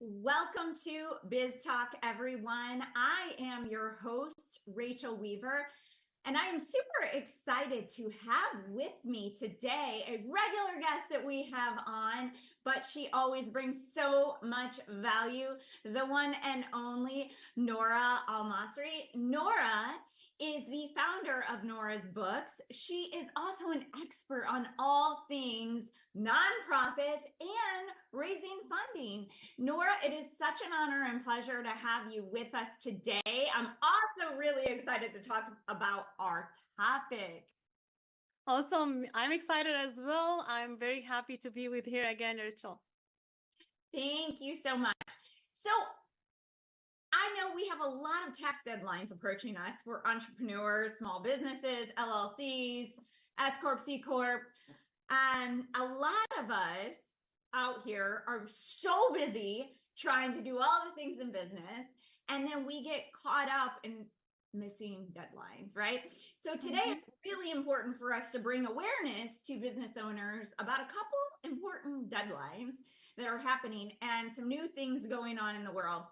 Welcome to Biz Talk, everyone. I am your host, Rachel Weaver, and I am super excited to have with me today a regular guest that we have on, but she always brings so much value, the one and only Nora Al-Masri. Nora is the founder of Nora's Books. She is also an expert on all things nonprofit and raising funding. Nora, it is such an honor and pleasure to have you with us today. I'm also really excited to talk about our topic. Awesome. I'm excited as well. I'm very happy to be with here again, Rachel. Thank you so much. So I know we have a lot of tax deadlines approaching us for entrepreneurs, small businesses, LLCs, S Corp, C Corp. And a lot of us out here are so busy trying to do all the things in business. And then we get caught up in missing deadlines, right? So today it's really important for us to bring awareness to business owners about a couple important deadlines that are happening and some new things going on in the world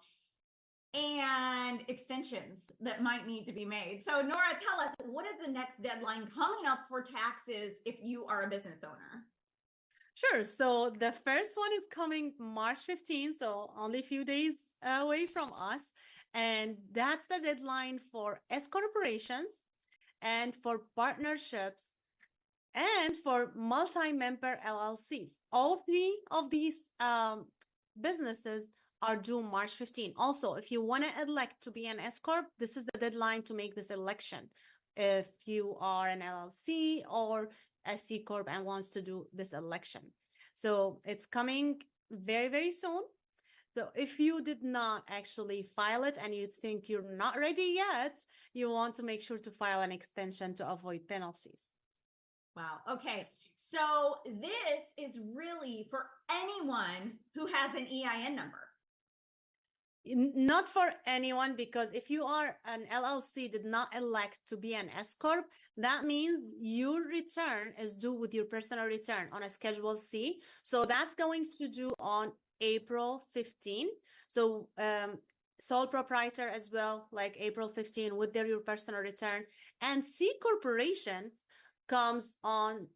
and extensions that might need to be made. So Nora, tell us, what is the next deadline coming up for taxes if you are a business owner? Sure. So the first one is coming March 15th, so only a few days away from us. And that's the deadline for S corporations and for partnerships and for multi-member LLCs. All three of these businesses are due March 15. Also, if you want to elect to be an S Corp, this is the deadline to make this election. If you are an LLC or a C Corp and wants to do this election. So it's coming very, very soon. So if you did not actually file it and you think you're not ready yet, you want to make sure to file an extension to avoid penalties. Wow. Okay. So this is really for anyone who has an EIN number. Not for anyone, because if you are an LLC did not elect to be an S Corp, that means your return is due with your personal return on a Schedule C. So that's going to do on April 15. So sole proprietor as well, like April 15 with your personal return. And C Corporation comes on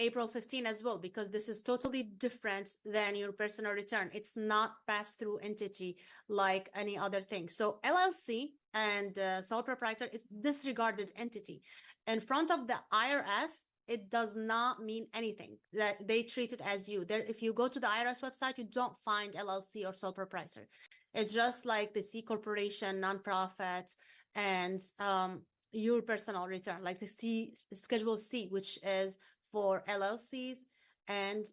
April 15 as well, because this is totally different than your personal return. It's not pass-through entity like any other thing. So LLC and sole proprietor is disregarded entity. In front of the IRS, it does not mean anything. That they treat it as you. There, if you go to the IRS website, you don't find LLC or sole proprietor. It's just like the C corporation, nonprofit, and your personal return, like the Schedule C, which is for LLCs and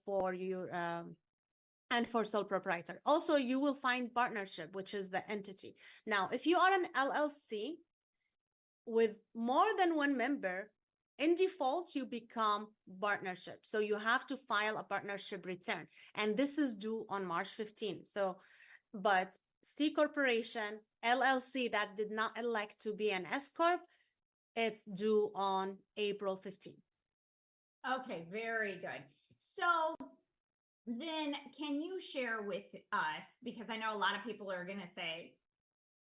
for your and for sole proprietor. Also, you will find partnership, which is the entity. Now, if you are an LLC with more than one member, in default, you become partnership. So you have to file a partnership return, and this is due on March 15. So, but C corporation, LLC that did not elect to be an S Corp, it's due on April 15. Okay, very good. So then can you share with us, because I know a lot of people are going to say,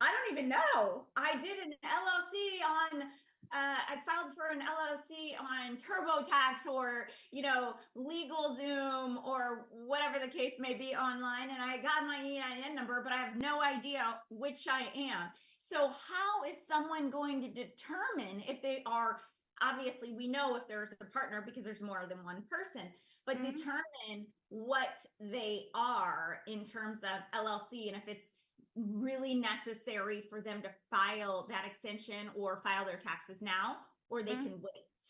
I don't even know. I did an LLC on, I filed for an LLC on TurboTax or, LegalZoom or whatever the case may be online. And I got my EIN number, but I have no idea which I am. So how is someone going to determine if they are, obviously we know if there's a partner because there's more than one person, but determine what they are in terms of LLC and if it's really necessary for them to file that extension or file their taxes now, or they can wait.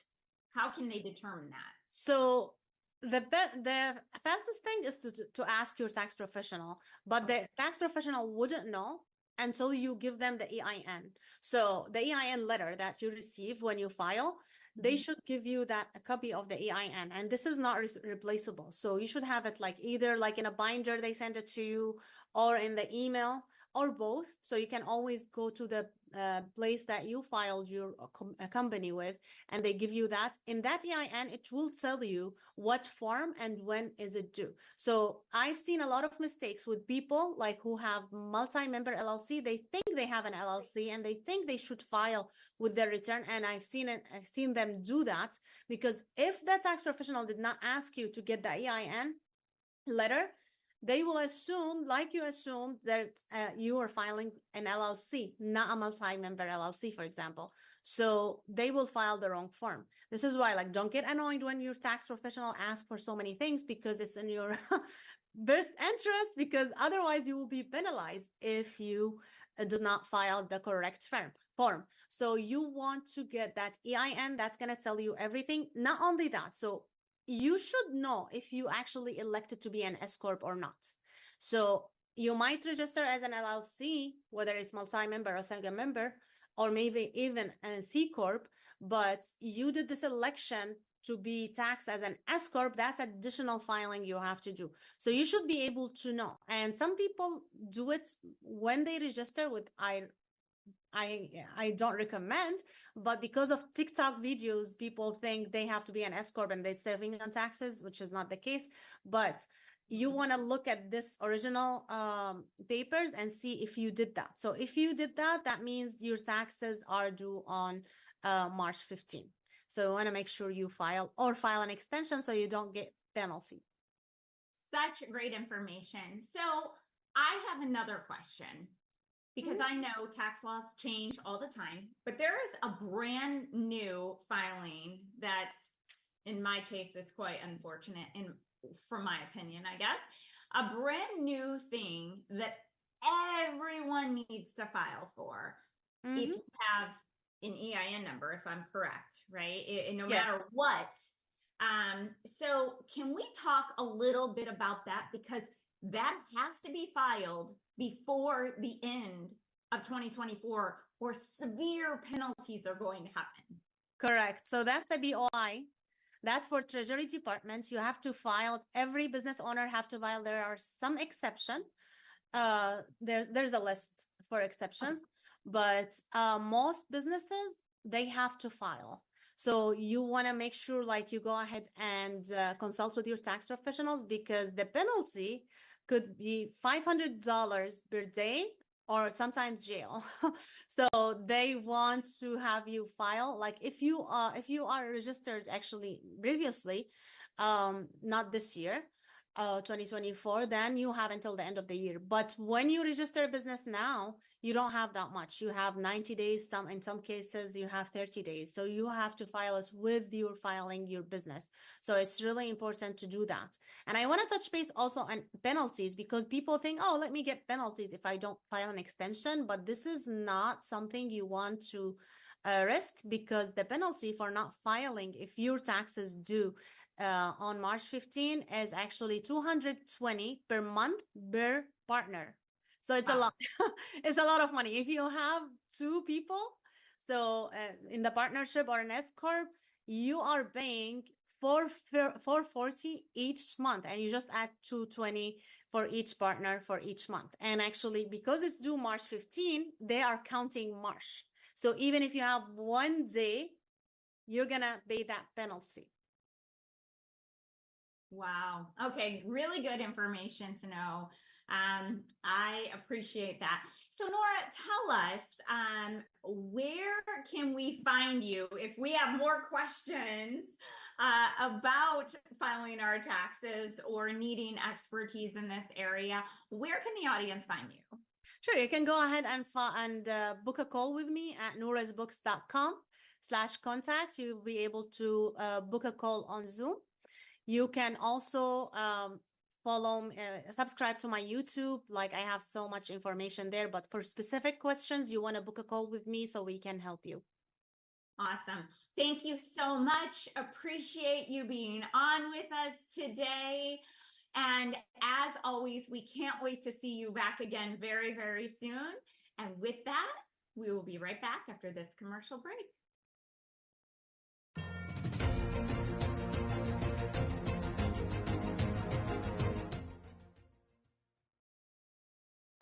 How can they determine that? So the fastest thing is to ask your tax professional, but the tax professional wouldn't know until you give them the EIN. So the EIN letter that you receive when you file, they should give you a copy of the EIN, and this is not replaceable. So you should have it like either like in a binder, they send it to you, or in the email, or both. So you can always go to the place that you filed your company with, and they give you that. In that EIN, it will tell you what form and when is it due. So I've seen a lot of mistakes with people like who have multi-member LLC. They think they have an LLC and they think they should file with their return. And I've seen them do that, because if the tax professional did not ask you to get the EIN letter, they will assume, like you assumed, that you are filing an LLC, not a multi-member LLC, for example. So they will file the wrong form. This is why, like, don't get annoyed when your tax professional asks for so many things, because it's in your best interest, because otherwise you will be penalized if you do not file the correct form. So you want to get that EIN. That's going to tell you everything. Not only that, so you should know if you actually elected to be an S Corp or not. So you might register as an LLC, whether it's multi-member or single member, or maybe even a C Corp, but you did this election to be taxed as an S Corp. That's additional filing you have to do. So you should be able to know. And some people do it when they register with I don't recommend, but because of TikTok videos, people think they have to be an S Corp and they're saving on taxes, which is not the case. But you want to look at this original papers and see if you did that. So if you did that, that means your taxes are due on March 15th. So you want to make sure you file an extension so you don't get penalty. Such great information. So I have another question, because I know tax laws change all the time, but there is a brand new filing that, in my case, is quite unfortunate, and from my opinion, I guess, a brand new thing that everyone needs to file for if you have an EIN number, if I'm correct, right? No matter what. So can we talk a little bit about that? Because that has to be filed before the end of 2024, or severe penalties are going to happen. Correct. So that's the BOI. That's for Treasury Department. You have to file. Every business owner have to file. There are some exceptions. There's a list for exceptions, but most businesses, they have to file. So you want to make sure, like, you go ahead and consult with your tax professionals, because the penalty could be $500 per day, or sometimes jail. So they want to have you file, like, if you are registered actually previously, not this year, 2024, then you have until the end of the year. But when you register a business now, you don't have that much. You have 90 days. In some cases, you have 30 days. So you have to file it with your filing your business. So it's really important to do that. And I want to touch base also on penalties, because people think, oh, let me get penalties if I don't file an extension. But this is not something you want to risk, because the penalty for not filing, if your taxes due on March 15 is actually $220 per month per partner. So it's a lot. It's a lot of money. If you have two people, so in the partnership or an S Corp, you are paying $440 each month, and you just add $220 for each partner for each month. And actually, because it's due March 15, they are counting March. So even if you have one day, you're gonna pay that penalty. Wow. Okay. Really good information to know. I appreciate that. So Nora, tell us, where can we find you if we have more questions about filing our taxes or needing expertise in this area? Where can the audience find you? Sure. You can go ahead and book a call with me at noorasbooks.com/contact. You'll be able to book a call on Zoom. You can also subscribe to my YouTube. Like, I have so much information there, but for specific questions, you want to book a call with me so we can help you. Awesome. Thank you so much. Appreciate you being on with us today. And as always, we can't wait to see you back again very, very soon. And with that, we will be right back after this commercial break.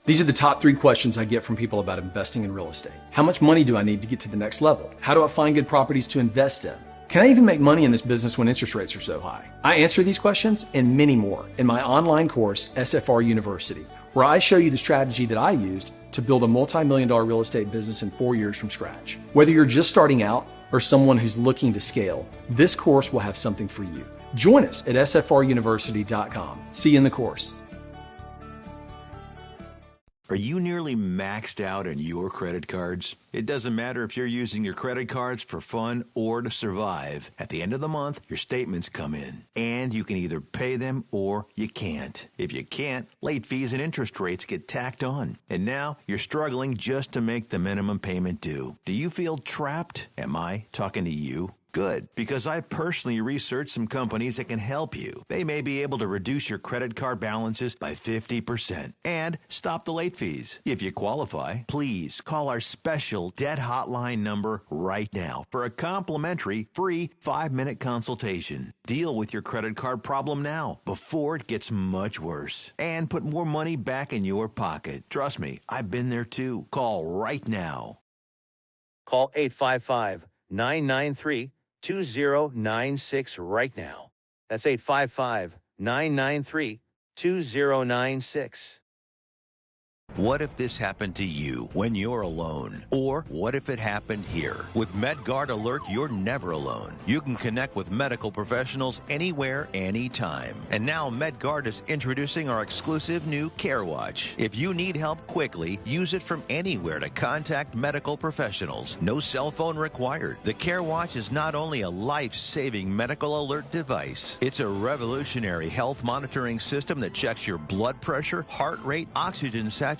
These are the top 3 questions I get from people about investing in real estate. How much money do I need to get to the next level? How do I find good properties to invest in? Can I even make money in this business when interest rates are so high? I answer these questions and many more in my online course, SFR University, where I show you the strategy that I used to build a multi-million-dollar real estate business in 4 years from scratch. Whether you're just starting out or someone who's looking to scale, this course will have something for you. Join us at sfruniversity.com. See you in the course. Are you nearly maxed out on your credit cards? It doesn't matter if you're using your credit cards for fun or to survive. At the end of the month, your statements come in, and you can either pay them or you can't. If you can't, late fees and interest rates get tacked on. And now you're struggling just to make the minimum payment due. Do you feel trapped? Am I talking to you? Good, because I personally researched some companies that can help you. They may be able to reduce your credit card balances by 50% and stop the late fees. If you qualify, please call our special debt hotline number right now for a complimentary free 5-minute consultation. Deal with your credit card problem now before it gets much worse and put more money back in your pocket. Trust me, I've been there too. Call right now. Call 855-993-2096 right now. That's 855-993-2096. What if this happened to you when you're alone? Or what if it happened here? With MedGuard Alert, you're never alone. You can connect with medical professionals anywhere, anytime. And now MedGuard is introducing our exclusive new Care Watch. If you need help quickly, use it from anywhere to contact medical professionals. No cell phone required. The Care Watch is not only a life-saving medical alert device, it's a revolutionary health monitoring system that checks your blood pressure, heart rate, oxygen saturation,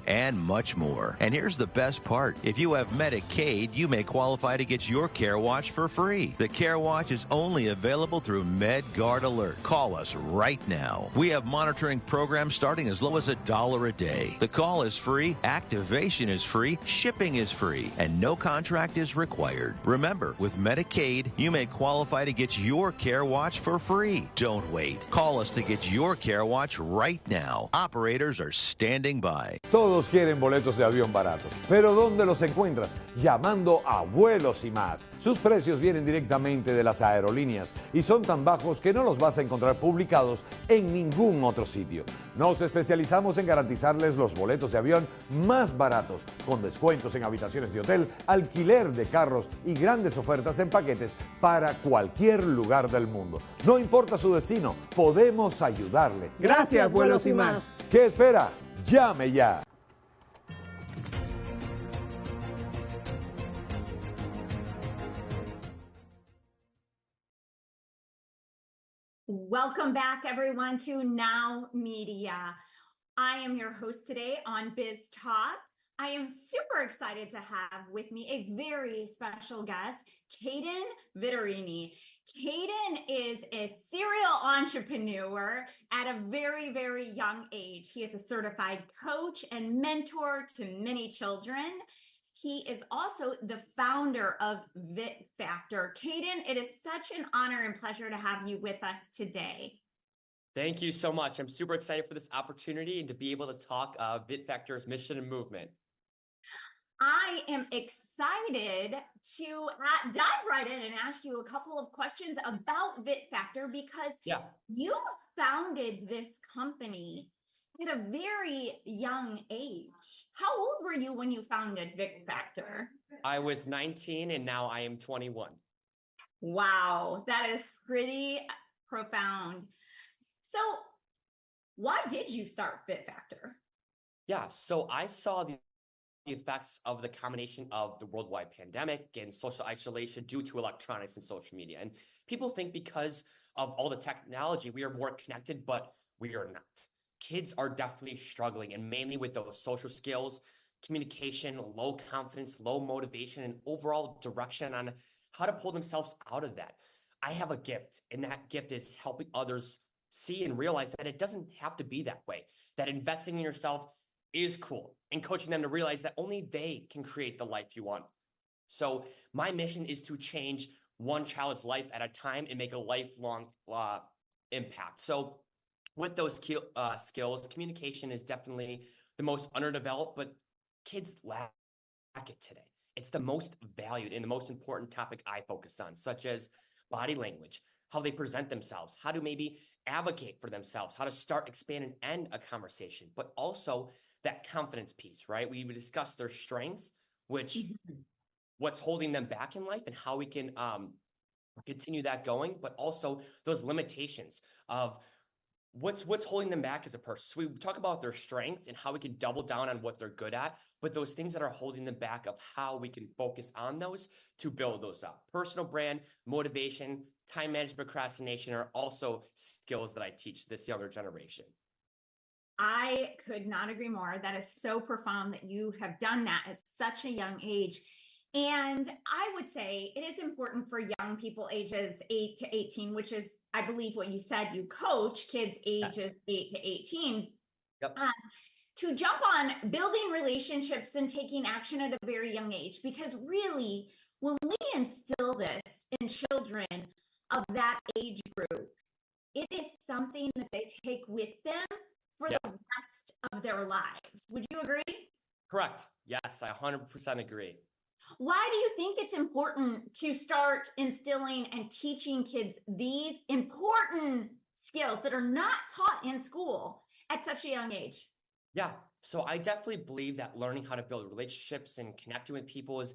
and much more. And here's the best part. If you have Medicaid, you may qualify to get your Care Watch for free. The Care Watch is only available through MedGuard Alert. Call us right now. We have monitoring programs starting as low as $1 a day. The call is free, activation is free, shipping is free, and no contract is required. Remember, with Medicaid, you may qualify to get your Care Watch for free. Don't wait. Call us to get your Care Watch right now. Operators are standing by. Todos quieren boletos de avión baratos, pero ¿dónde los encuentras? Llamando a Vuelos y Más. Sus precios vienen directamente de las aerolíneas y son tan bajos que no los vas a encontrar publicados en ningún otro sitio. Nos especializamos en garantizarles los boletos de avión más baratos, con descuentos en habitaciones de hotel, alquiler de carros y grandes ofertas en paquetes para cualquier lugar del mundo. No importa su destino, podemos ayudarle. Gracias, Vuelos y Más. ¿Qué espera? ¡Llame ya! Welcome back, everyone, to Now Media. I am your host today on Biz Talk. I am super excited to have with me a very special guest, Caden Vittorini. Caden is a serial entrepreneur at a very, very young age. He is a certified coach and mentor to many children. He is also the founder of Vit Factor. Caden, it is such an honor and pleasure to have you with us today. Thank you so much. I'm super excited for this opportunity and to be able to talk Vit Factor's mission and movement. I am excited to dive right in and ask you a couple of questions about Vit Factor because you founded this company at a very young age. How old were you when you founded Vit Factor? I was 19 and now I am 21. Wow, that is pretty profound. So why did you start Vit Factor? Yeah, so I saw the effects of the combination of the worldwide pandemic and social isolation due to electronics and social media. And people think because of all the technology, we are more connected, but we are not. Kids are definitely struggling, and mainly with those social skills, communication, low confidence, low motivation, and overall direction on how to pull themselves out of that. I have a gift, and that gift is helping others see and realize that it doesn't have to be that way, that investing in yourself is cool, and coaching them to realize that only they can create the life you want. So my mission is to change one child's life at a time and make a lifelong impact. So with those skills, communication is definitely the most underdeveloped, but kids lack it today. It's the most valued and the most important topic I focus on, such as body language, how they present themselves, how to maybe advocate for themselves, how to start, expand, and end a conversation, but also that confidence piece, right? We discussed their strengths, which what's holding them back in life and how we can continue that going, but also those limitations of what's holding them back as a person. So we talk about their strengths and how we can double down on what they're good at, but those things that are holding them back, of how we can focus on those to build those up. Personal brand, motivation, time management, procrastination are also skills that I teach this younger generation. I could not agree more. That is so profound that you have done that at such a young age. And I would say it is important for young people ages 8 to 18, which is, I believe what you said, you coach kids ages 8 to 18, Yep. to jump on building relationships and taking action at a very young age. Because really, when we instill this in children of that age group, it is something that they take with them for the rest of their lives. Would you agree? Correct. Yes, I 100% agree. Why do you think it's important to start instilling and teaching kids these important skills that are not taught in school at such a young age? Yeah, so I definitely believe that learning how to build relationships and connecting with people is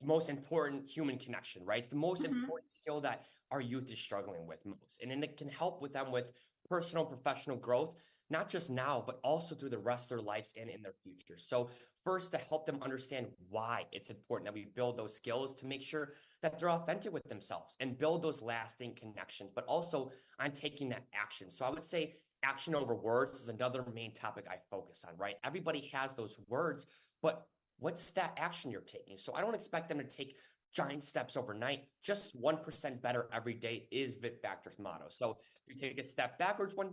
the most important human connection, right? It's the most important skill that our youth is struggling with most. And then it can help with them with personal, professional growth, not just now, but also through the rest of their lives and in their future. So first, to help them understand why it's important that we build those skills, to make sure that they're authentic with themselves and build those lasting connections, but also on taking that action. So I would say action over words is another main topic I focus on, right? Everybody has those words, but what's that action you're taking? So I don't expect them to take giant steps overnight. Just 1% better every day is Vit Factor's motto. So if you take a step backwards one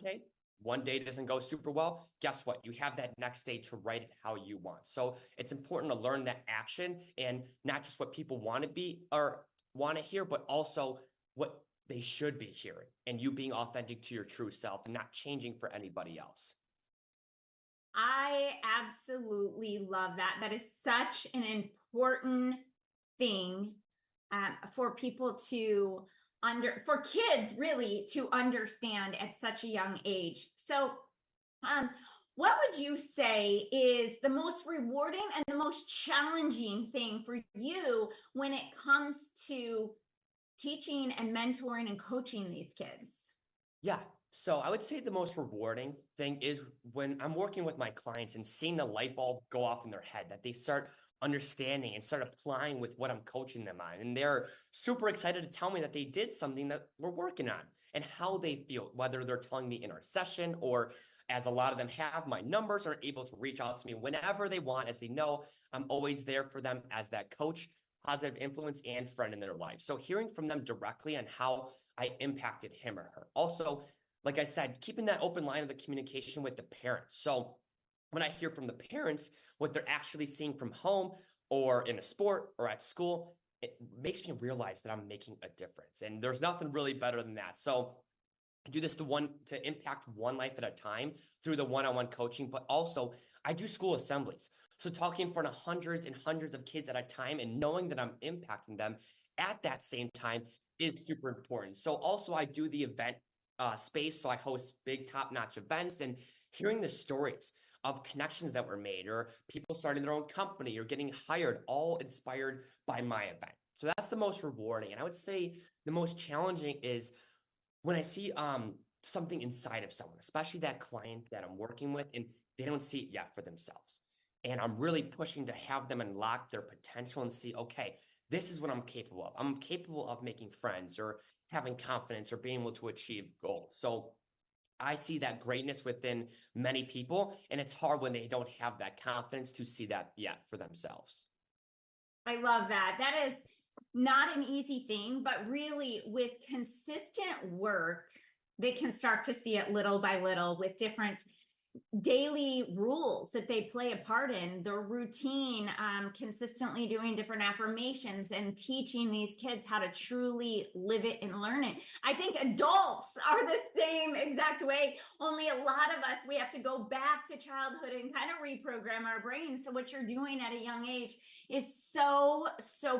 day doesn't go super well, guess what? You have that next day to write it how you want. So it's important to learn that action, and not just what people want to be or want to hear, but also what they should be hearing, and you being authentic to your true self and not changing for anybody else. I absolutely love that. That is such an important thing for people to for kids really to understand at such a young age. So what would you say is the most rewarding and the most challenging thing for you when it comes to teaching and mentoring and coaching these kids? Yeah. So I would say the most rewarding thing is when I'm working with my clients and seeing the light bulb go off in their head, that they start understanding and start applying with what I'm coaching them on. And they're super excited to tell me that they did something that we're working on and how they feel, whether they're telling me in our session or, as a lot of them have my numbers, are able to reach out to me whenever they want, as they know I'm always there for them as that coach, positive influence, and friend in their life. So hearing from them directly on how I impacted him or her. Also, like I said, keeping that open line of the communication with the parents. So when I hear from the parents what they're actually seeing from home or in a sport or at school, it makes me realize that I'm making a difference. And there's nothing really better than that. So I do this to impact one life at a time through the one-on-one coaching, but also I do school assemblies. So talking in front of hundreds and hundreds of kids at a time and knowing that I'm impacting them at that same time is super important. So also I do the event space. So I host big top-notch events, and hearing the stories of connections that were made or people starting their own company or getting hired, all inspired by my event. So that's the most rewarding. And I would say the most challenging is when I see something inside of someone, especially that client that I'm working with, and they don't see it yet for themselves. And I'm really pushing to have them unlock their potential and see, okay, this is what I'm capable of. I'm capable of making friends or having confidence or being able to achieve goals. So I see that greatness within many people, and it's hard when they don't have that confidence to see that yet for themselves. I love that. That is not an easy thing, but really with consistent work, they can start to see it little by little with different daily rules that they play a part in, their routine, consistently doing different affirmations and teaching these kids how to truly live it and learn it. I think adults are the same exact way, only a lot of us, we have to go back to childhood and kind of reprogram our brains. So what you're doing at a young age is so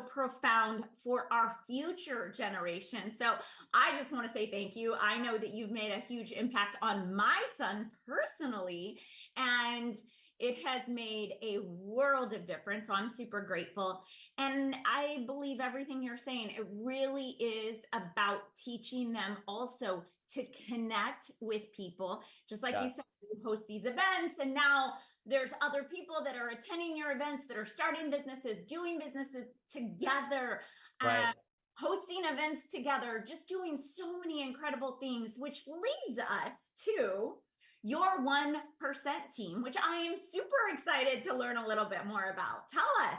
profound for our future generation. So I just want to say thank you. I know that you've made a huge impact on my son personally, and it has made a world of difference. So I'm super grateful. And I believe everything you're saying. It really is about teaching them also to connect with people. Just like you said, you host these events, and now there's other people that are attending your events that are starting businesses, doing businesses together, hosting events together, just doing so many incredible things, which leads us to your 1% team, which I am super excited to learn a little bit more about. Tell us.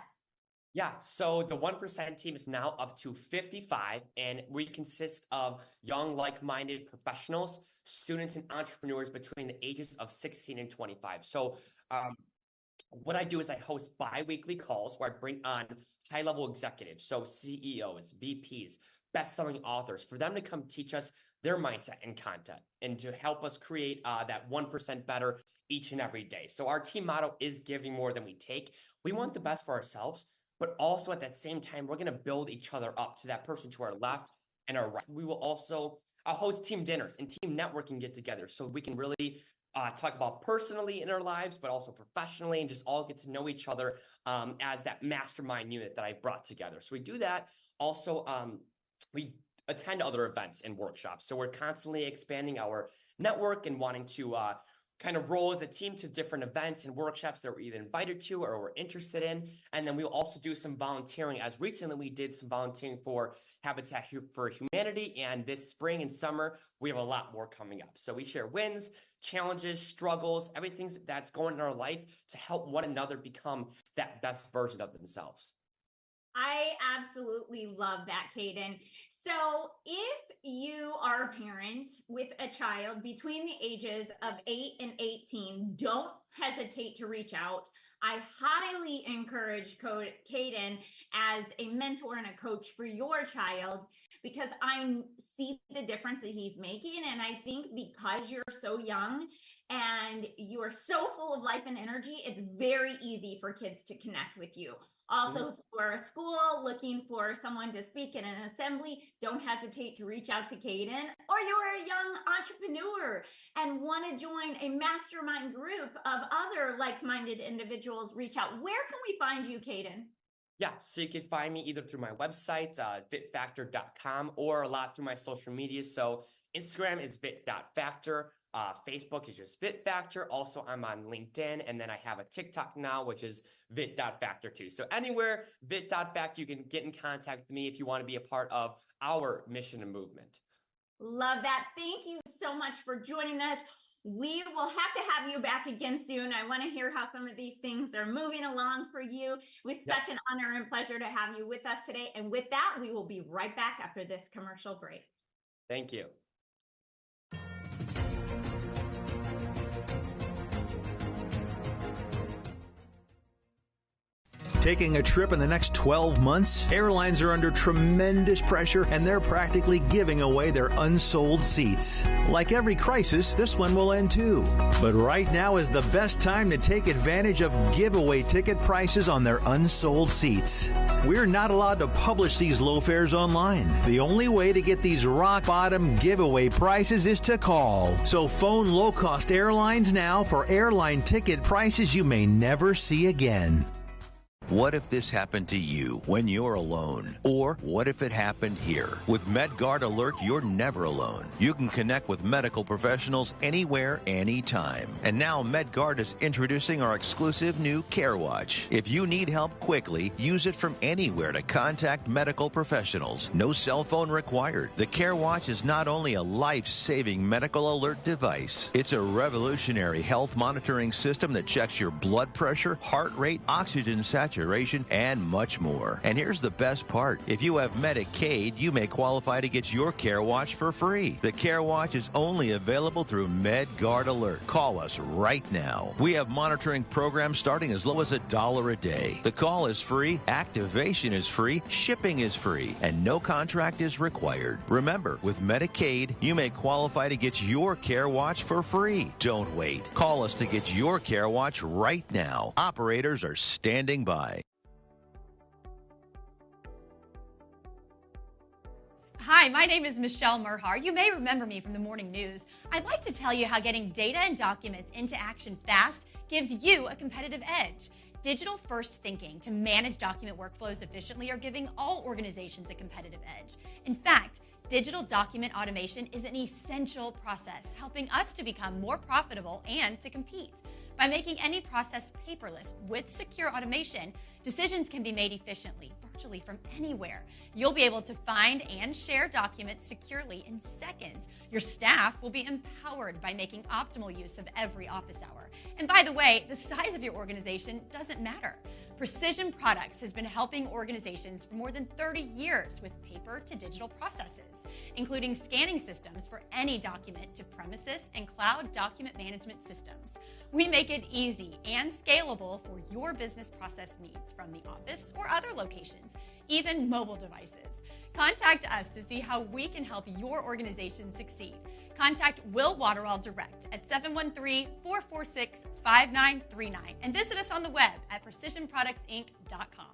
Yeah, so the 1% team is now up to 55, and we consist of young, like-minded professionals, students, and entrepreneurs between the ages of 16 and 25. So what I do is I host bi-weekly calls where I bring on high-level executives, so CEOs, VPs, best-selling authors, for them to come teach us their mindset and content and to help us create that 1% better each and every day. So our team motto is giving more than we take. We want the best for ourselves, but also at that same time, we're going to build each other up to that person to our left and our right. We will also host team dinners and team networking get-together so we can really talk about personally in our lives, but also professionally, and just all get to know each other as that mastermind unit that I brought together. So we do that. Also, we attend other events and workshops. So we're constantly expanding our network and wanting to kind of roll as a team to different events and workshops that we're either invited to or we're interested in. And then we'll also do some volunteering, as recently we did some volunteering for Habitat for Humanity. And this spring and summer, we have a lot more coming up. So we share wins, challenges, struggles, everything that's going in our life to help one another become that best version of themselves. I absolutely love that, Caden. So if you are a parent with a child between the ages of 8 and 18, don't hesitate to reach out. I highly encourage Caden as a mentor and a coach for your child, because I see the difference that he's making. And I think because you're so young and you are so full of life and energy, it's very easy for kids to connect with you. Also, if you're a school looking for someone to speak in an assembly, don't hesitate to reach out to Caden. Or you're a young entrepreneur and want to join a mastermind group of other like-minded individuals, reach out. Where can we find you, Caden? Yeah, so you can find me either through my website, vitfactor.com, or a lot through my social media. So Instagram is vit.factor. Facebook is just VitFactor. Also, I'm on LinkedIn, and then I have a TikTok now, which is vit.factor too. So anywhere, vit.factor, you can get in contact with me if you want to be a part of our mission and movement. Love that. Thank you so much for joining us. We will have to have you back again soon. I want to hear how some of these things are moving along for you. It was such an honor and pleasure to have you with us today. And with that, we will be right back after this commercial break. Thank you. Taking a trip in the next 12 months? Airlines are under tremendous pressure, and they're practically giving away their unsold seats. Like every crisis, this one will end too. But right now is the best time to take advantage of giveaway ticket prices on their unsold seats. We're not allowed to publish these low fares online. The only way to get these rock-bottom giveaway prices is to call. So phone low-cost airlines now for airline ticket prices you may never see again. What if this happened to you when you're alone? Or what if it happened here? With MedGuard Alert, you're never alone. You can connect with medical professionals anywhere, anytime. And now MedGuard is introducing our exclusive new Care Watch. If you need help quickly, use it from anywhere to contact medical professionals. No cell phone required. The Care Watch is not only a life-saving medical alert device, it's a revolutionary health monitoring system that checks your blood pressure, heart rate, oxygen saturation, saturation, and much more. And here's the best part. If you have Medicaid, you may qualify to get your Care Watch for free. The Care Watch is only available through MedGuard Alert. Call us right now. We have monitoring programs starting as low as $1 a day. The call is free, activation is free, shipping is free, and no contract is required. Remember, with Medicaid, you may qualify to get your Care Watch for free. Don't wait. Call us to get your Care Watch right now. Operators are standing by. Hi, my name is Michelle Merhar. You may remember me from the morning news. I'd like to tell you how getting data and documents into action fast gives you a competitive edge. Digital-first thinking to manage document workflows efficiently are giving all organizations a competitive edge. In fact, digital document automation is an essential process, helping us to become more profitable and to compete. By making any process paperless with secure automation, decisions can be made efficiently, virtually from anywhere. You'll be able to find and share documents securely in seconds. Your staff will be empowered by making optimal use of every office hour. And by the way, the size of your organization doesn't matter. Precision Products has been helping organizations for more than 30 years with paper to digital processes, including scanning systems for any document to premises and cloud document management systems. We make it easy and scalable for your business process needs from the office or other locations, even mobile devices. Contact us to see how we can help your organization succeed. Contact Will Waterall direct at 713-446-5939 and visit us on the web at precisionproductsinc.com.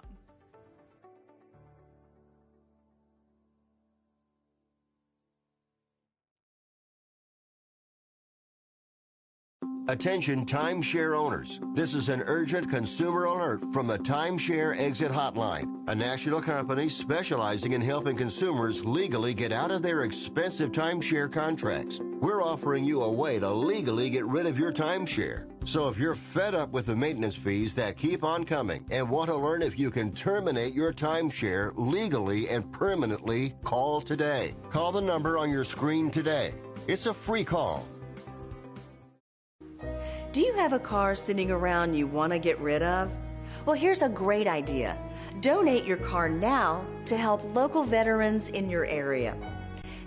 Attention timeshare owners. This is an urgent consumer alert from the Timeshare Exit Hotline, a national company specializing in helping consumers legally get out of their expensive timeshare contracts. We're offering you a way to legally get rid of your timeshare. So if you're fed up with the maintenance fees that keep on coming and want to learn if you can terminate your timeshare legally and permanently, call today. Call the number on your screen today. It's a free call. Do you have a car sitting around you want to get rid of? Well, here's a great idea. Donate your car now to help local veterans in your area.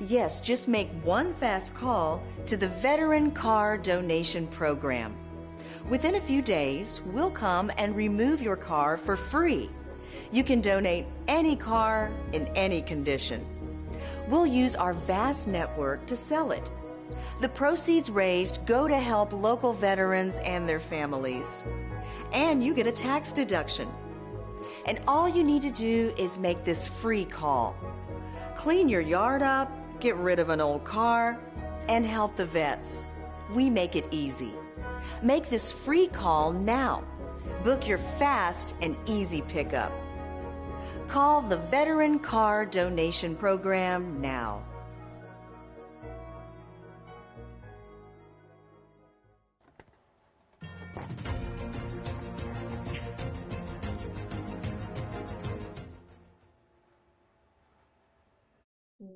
Yes, just make one fast call to the Veteran Car Donation Program. Within a few days, we'll come and remove your car for free. You can donate any car in any condition. We'll use our vast network to sell it. The proceeds raised go to help local veterans and their families. And you get a tax deduction. And all you need to do is make this free call. Clean your yard up, get rid of an old car, and help the vets. We make it easy. Make this free call now. Book your fast and easy pickup. Call the Veteran Car Donation Program now.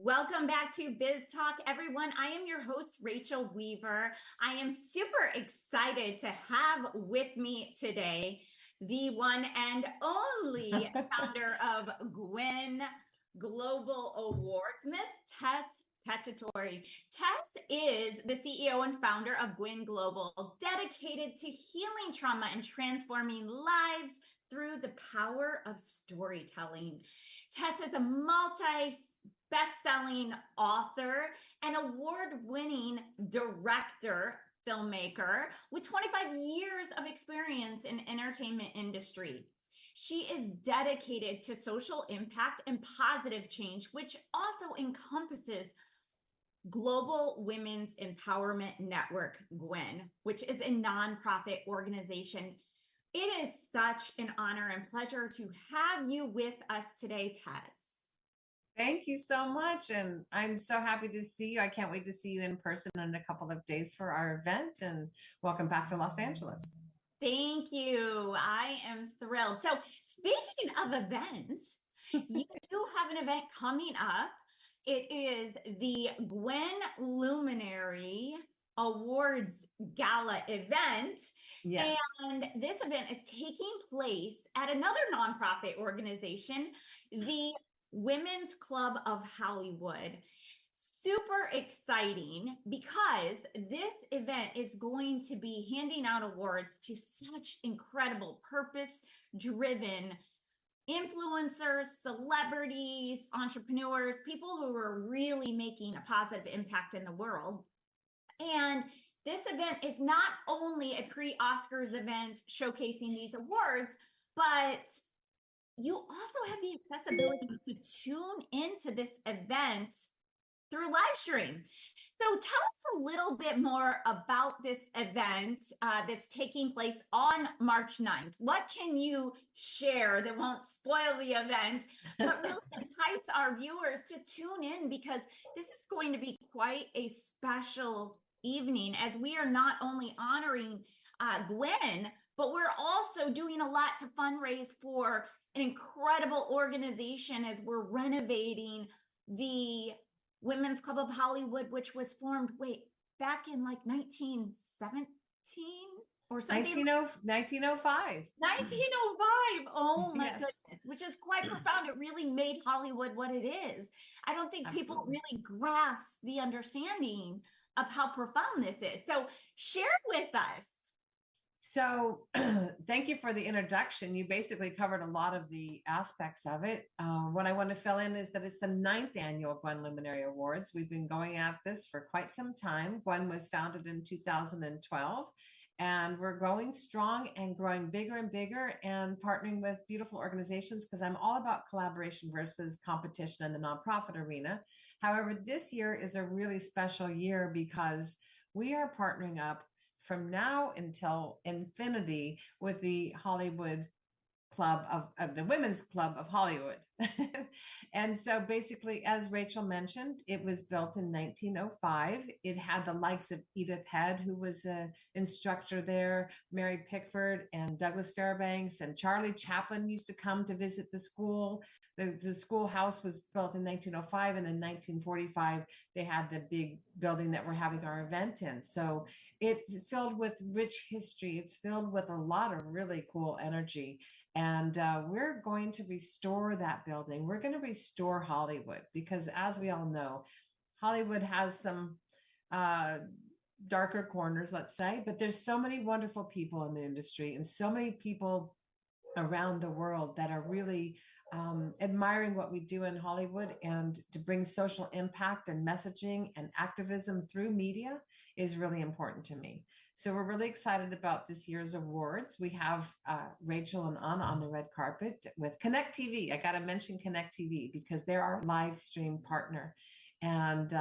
Welcome back to Biz Talk, everyone. I am your host, Rachel Weaver. I am super excited to have with me today the one and only founder of Gwyn Global Awards, Miss Tess Cacciatore. Tess is the CEO and founder of Gwyn Global, dedicated to healing trauma and transforming lives through the power of storytelling. Tess is a best-selling author and award-winning director, filmmaker with 25 years of experience in entertainment industry. She is dedicated to social impact and positive change, which also encompasses Global Women's Empowerment Network, Gwyn, which is a nonprofit organization. It is such an honor and pleasure to have you with us today, Tess. Thank you so much. And I'm so happy to see you. I can't wait to see you in person in a couple of days for our event. And welcome back to Los Angeles. Thank you. I am thrilled. So speaking of events, you do have an event coming up. It is the Gwyn Luminary Awards Gala event. Yes. And this event is taking place at another nonprofit organization, the Women's Club of Hollywood. Super exciting because this event is going to be handing out awards to such incredible purpose-driven influencers, celebrities, entrepreneurs, people who are really making a positive impact in the world. And this event is not only a pre-Oscars event showcasing these awards, but you also have the accessibility to tune into this event through live stream. So tell us a little bit more about this event that's taking place on March 9th. What can you share that won't spoil the event, but really entice our viewers to tune in, because this is going to be quite a special evening, as we are not only honoring Gwen, but we're also doing a lot to fundraise for an incredible organization as we're renovating the Women's Club of Hollywood, which was formed, back in like 1917 or something? 1905. 1905. Oh my Yes. goodness, which is quite profound. It really made Hollywood what it is. I don't think people Absolutely. really grasp the understanding of how profound this is. So share with us. So thank you for the introduction. You basically covered a lot of the aspects of it. What I want to fill in is that it's the 9th annual Gwen Luminary Awards. We've been going at this for quite some time. Gwen was founded in 2012, and we're going strong and growing bigger and bigger and partnering with beautiful organizations, because I'm all about collaboration versus competition in the nonprofit arena. However, this year is a really special year because we are partnering up from now until infinity with the Hollywood Club of the Women's Club of Hollywood. And so basically, as Rachel mentioned, it was built in 1905. It had the likes of Edith Head, who was an instructor there, Mary Pickford and Douglas Fairbanks, and Charlie Chaplin used to come to visit the school. The schoolhouse was built in 1905, and in 1945, they had the big building that we're having our event in. So it's filled with rich history. It's filled with a lot of really cool energy. And we're going to restore that building. We're going to restore Hollywood, because as we all know, Hollywood has some darker corners, let's say, but there's so many wonderful people in the industry and so many people around the world that are really admiring what we do in Hollywood. And to bring social impact and messaging and activism through media is really important to me. So we're really excited about this year's awards. We have Rachel and Anna on the red carpet with Connect TV. I got to mention Connect TV because they're our live stream partner. And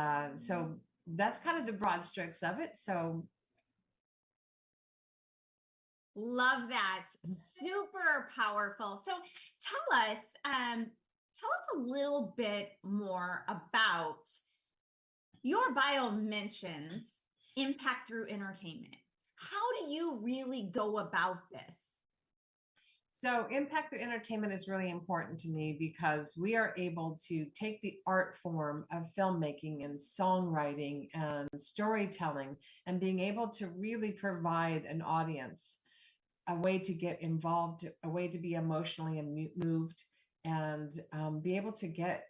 so that's kind of the broad strokes of it. So Love that. Super powerful. So tell us a little bit more about your bio mentions impact through entertainment. How do you really go about this? So impact through entertainment is really important to me because we are able to take the art form of filmmaking and songwriting and storytelling and being able to really provide an audience a way to get involved, a way to be emotionally moved, and be able to get,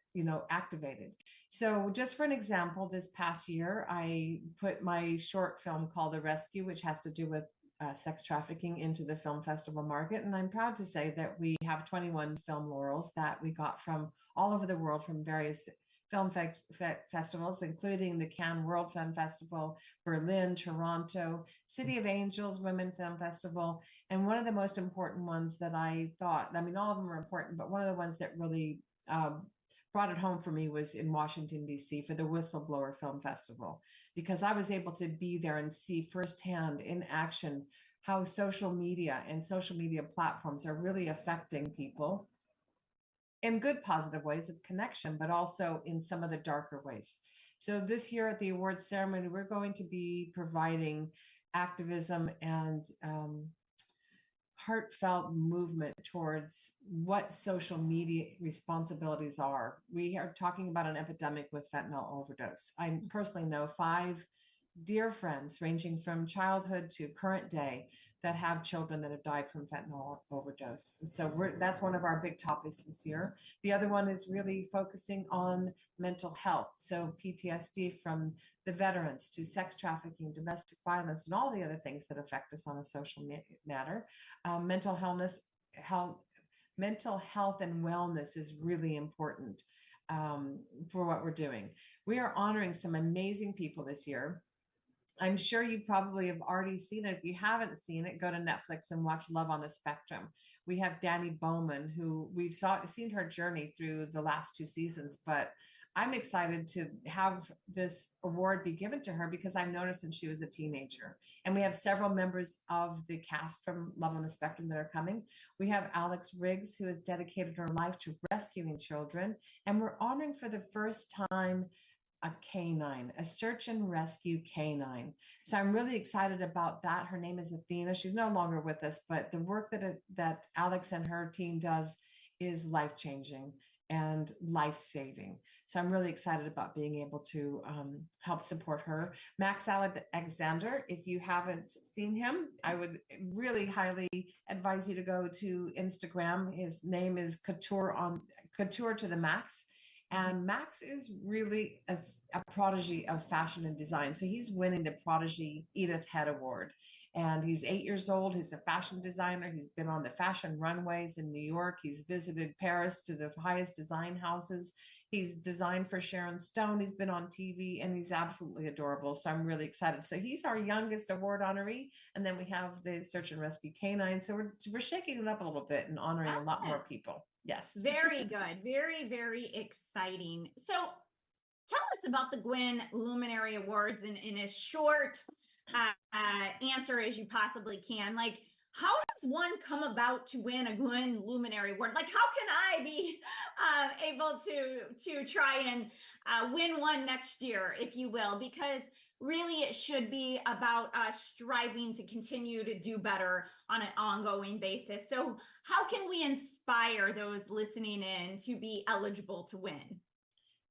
activated. So just for an example, this past year, I put my short film called The Rescue, which has to do with sex trafficking, into the film festival market. And I'm proud to say that we have 21 film laurels that we got from all over the world, from various film festivals, including the Cannes World Film Festival, Berlin, Toronto, City of Angels Women Film Festival. And one of the most important ones that I thought, all of them are important, but one of the ones that really brought it home for me was in Washington, D.C. for the Whistleblower Film Festival, because I was able to be there and see firsthand in action how social media and social media platforms are really affecting people in good, positive ways of connection, but also in some of the darker ways. So this year at the awards ceremony, we're going to be providing activism and heartfelt movement towards what social media responsibilities are. We are talking about an epidemic with fentanyl overdose. I personally know 5 dear friends, ranging from childhood to current day, that have children that have died from fentanyl overdose. And so that's one of our big topics this year. The other one is really focusing on mental health. So PTSD from the veterans to sex trafficking, domestic violence, and all the other things that affect us on a social matter. Mental health and wellness is really important for what we're doing. We are honoring some amazing people this year. I'm sure you probably have already seen it. If you haven't seen it, go to Netflix and watch Love on the Spectrum. We have Danny Bowman, who we've seen her journey through the last 2 seasons, but I'm excited to have this award be given to her because I've noticed since she was a teenager. And we have several members of the cast from Love on the Spectrum that are coming. We have Alex Riggs, who has dedicated her life to rescuing children. And we're honoring for the first time a canine, a search and rescue canine. So I'm really excited about that. Her name is Athena. She's no longer with us, but the work that Alex and her team does is life-changing and life-saving. So I'm really excited about being able to help support her. Max Alexander, if you haven't seen him, I would really highly advise you to go to Instagram. His name is Couture to the Max. And Max is really a prodigy of fashion and design. So he's winning the Prodigy Edith Head Award. And he's 8 years old. He's a fashion designer. He's been on the fashion runways in New York. He's visited Paris to the highest design houses. He's designed for Sharon Stone. He's been on TV, and he's absolutely adorable. So I'm really excited. So he's our youngest award honoree. And then we have the Search and Rescue Canine. So we're shaking it up a little bit and honoring a lot more people. Yes. Very good. Very, very exciting. So tell us about the Gwen Luminary Awards in a short answer as you possibly can. Like, how does one come about to win a Gwen Luminary Award? Like, how can I be able to try and win one next year, if you will? Because really it should be about us striving to continue to do better on an ongoing basis. So how can we inspire those listening in to be eligible to win?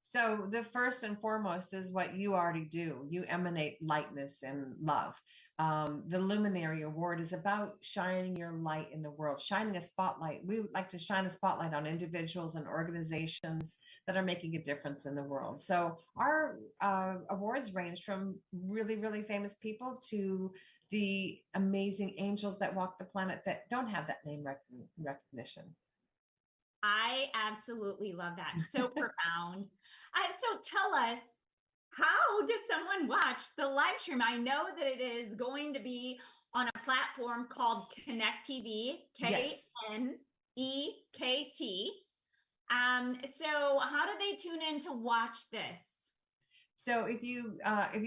So the first and foremost is what you already do. You emanate lightness and love. The Luminary Award is about shining your light in the world, shining a spotlight. We would like to shine a spotlight on individuals and organizations that are making a difference in the world. So our awards range from really, really famous people to the amazing angels that walk the planet that don't have that name recognition. I absolutely love that. So profound. So tell us, how does someone watch the live stream? I know that it is going to be on a platform called Connect TV, KNEKT. So how do they tune in to watch this? So if you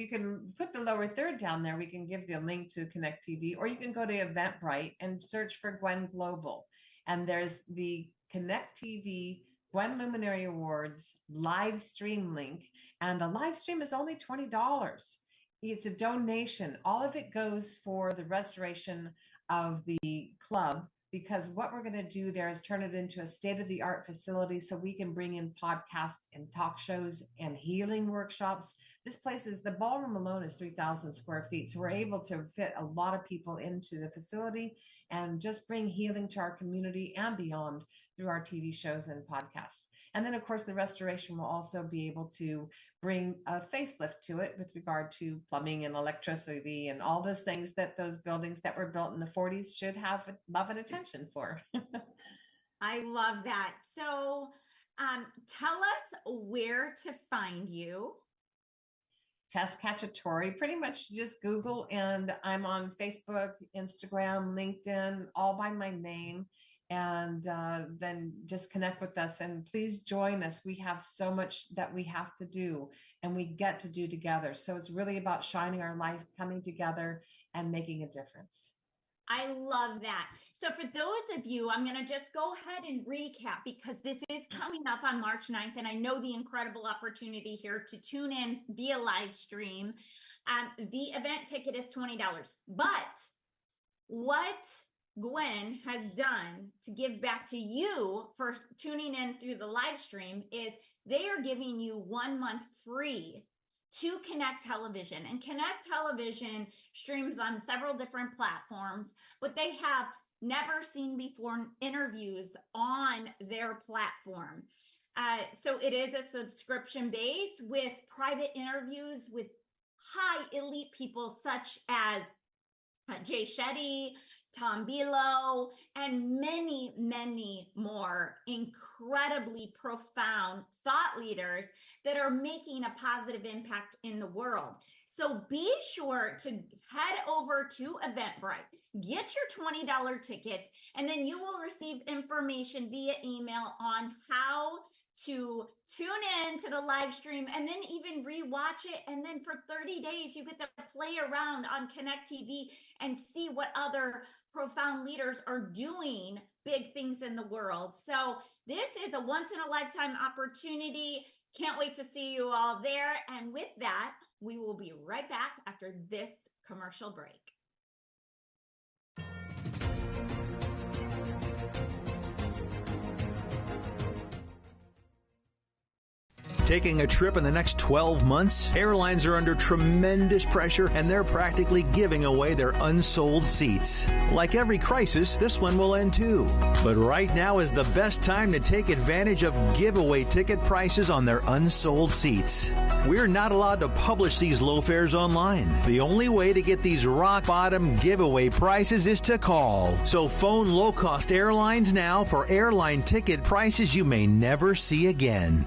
can put the lower third down there, we can give the link to Connect TV, or you can go to Eventbrite and search for Gwen Global. And there's the Connect TV Gwen Luminary Awards live stream link. And the live stream is only $20. It's a donation. All of it goes for the restoration of the club, because what we're going to do there is turn it into a state-of-the-art facility so we can bring in podcasts and talk shows and healing workshops. This place the ballroom alone is 3,000 square feet. So we're able to fit a lot of people into the facility and just bring healing to our community and beyond through our TV shows and podcasts. And then, of course, the restoration will also be able to bring a facelift to it with regard to plumbing and electricity and all those things that those buildings that were built in the 40s should have love and attention for. I love that. So tell us where to find you. Tess Cacciatore, pretty much just Google, and I'm on Facebook, Instagram, LinkedIn, all by my name. And then just connect with us, and please join us. We have so much that we have to do and we get to do together. So it's really about shining our light, coming together and making a difference. I love that. So for those of you, I'm going to just go ahead and recap, because this is coming up on March 9th. And I know the incredible opportunity here to tune in via live stream. The event ticket is $20, but what Gwen has done to give back to you for tuning in through the live stream is they are giving you 1 month free to Connect Television. And Connect Television streams on several different platforms, but they have never seen before interviews on their platform. So it is a subscription base with private interviews with high elite people such as Jay Shetty, Tom Bilo, and many, many more incredibly profound thought leaders that are making a positive impact in the world. So be sure to head over to Eventbrite, get your $20 ticket, and then you will receive information via email on how to tune in to the live stream and then even rewatch it. And then for 30 days, you get to play around on Connect TV and see what other profound leaders are doing big things in the world. So this is a once in a lifetime opportunity. Can't wait to see you all there. And with that, we will be right back after this commercial break. Taking a trip in the next 12 months? Airlines are under tremendous pressure and they're practically giving away their unsold seats. Like every crisis, this one will end too. But right now is the best time to take advantage of giveaway ticket prices on their unsold seats. We're not allowed to publish these low fares online. The only way to get these rock bottom giveaway prices is to call. So phone low-cost airlines now for airline ticket prices you may never see again.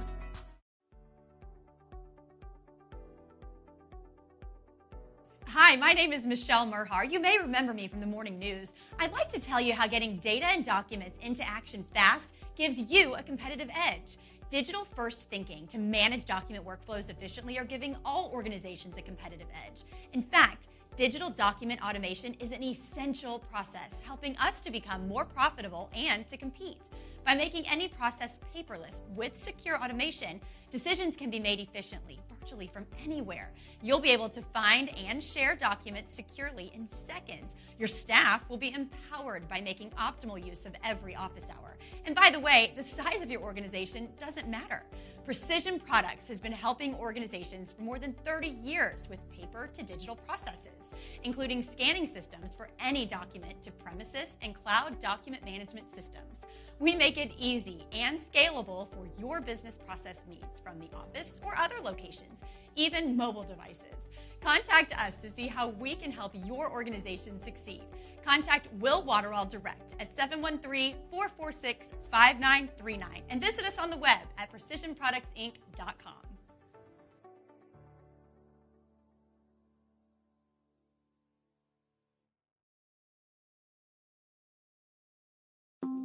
Hi, my name is Michelle Merhar. You may remember me from the morning news. I'd like to tell you how getting data and documents into action fast gives you a competitive edge. Digital-first thinking to manage document workflows efficiently are giving all organizations a competitive edge. In fact, digital document automation is an essential process, helping us to become more profitable and to compete. By making any process paperless with secure automation, decisions can be made efficiently, virtually from anywhere. You'll be able to find and share documents securely in seconds. Your staff will be empowered by making optimal use of every office hour. And by the way, the size of your organization doesn't matter. Precision Products has been helping organizations for more than 30 years with paper to digital processes, including scanning systems for any document to premises and cloud document management systems. We make it easy and scalable for your business process needs from the office or other locations, even mobile devices. Contact us to see how we can help your organization succeed. Contact Will Waterall direct at 713-446-5939 and visit us on the web at precisionproductsinc.com.